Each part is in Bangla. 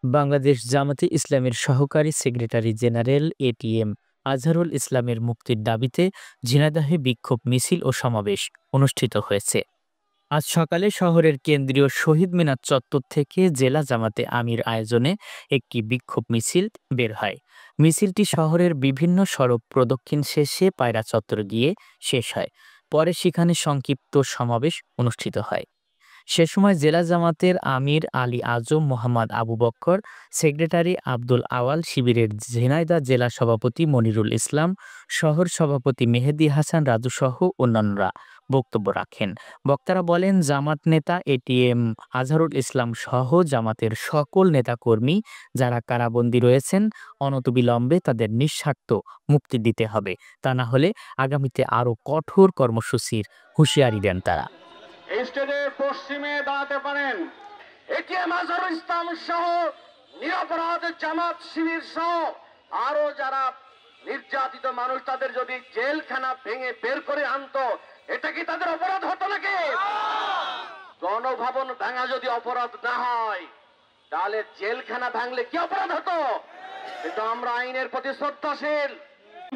বাংলাদেশ জামাতে ইসলামের সহকারী সেক্রেটারি জেনারেল এটিএম আজহারুল ইসলামের মুক্তির দাবিতে ঝিনাইদহে বিক্ষোভ মিছিল ও সমাবেশ অনুষ্ঠিত হয়েছে। আজ সকালে শহরের কেন্দ্রীয় শহীদ মিনার চত্বর থেকে জেলা জামাতে আমির আয়োজনে একটি বিক্ষোভ মিছিল বের হয়। মিছিলটি শহরের বিভিন্ন সড়ক প্রদক্ষিণ শেষে পায়রা চত্বর গিয়ে শেষ হয়। পরে সেখানে সংক্ষিপ্ত সমাবেশ অনুষ্ঠিত হয়। সে সময় জেলা জামাতের আমির আলী আজম মোহাম্মদ আবু বক্কর, সেক্রেটারি আব্দুল আওয়াল, শিবিরের ঝিনাইদহ জেলা সভাপতি মনিরুল ইসলাম, শহর সভাপতি মেহেদী হাসান রাজুসহ অন্যান্যরা বক্তব্য রাখেন। বক্তারা বলেন, জামাত নেতা এটিএম আজহারুল ইসলাম সহ জামাতের সকল নেতাকর্মী যারা কারাবন্দী রয়েছেন অনতিবিলম্বে তাদের নিঃস্বার্থ মুক্তি দিতে হবে, তা না হলে আগামীতে আরও কঠোর কর্মসূচির হুঁশিয়ারি দেন তারা। এই স্টেজের পশ্চিমে দাঁড়াতে পারেন এটিএম আজহারুল ইসলাম সহ নিরপরাধ জামাত শিবির সহ আরো যারা নির্যাতিত মানুষ, তাদের যদি জেলখানা ভেঙে বের করে আনতো, এটা কি তাদের অপরাধ হতো নাকি? গণভবন ভাঙা যদি অপরাধ না হয়, তাহলে জেলখানা ভাঙলে কি অপরাধ হতো? কিন্তু আমরা আইনের প্রতি শ্রদ্ধাশীল।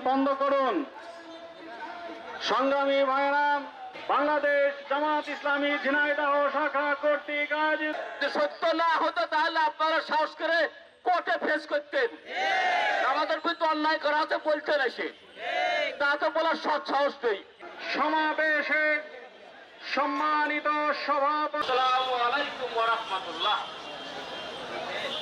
বন্ধ করুন। সংগ্রামী ভাইরা, বাংলাদেশ জামাত ইসলামী ঝিনাইদহ শাখা কর্তৃক আজ সত্য না হতো তাহলে আপনারা সাহস করে কোর্টে ফেস করতেন। আমাদের কিন্তু অন্যায় করা হতে বলতেন এসে, তা তো বলার সৎ সাহস নেই। সমাবেশে সম্মানিত সভাপতি, আসসালামু আলাইকুম ওয়া রাহমাতুল্লাহ।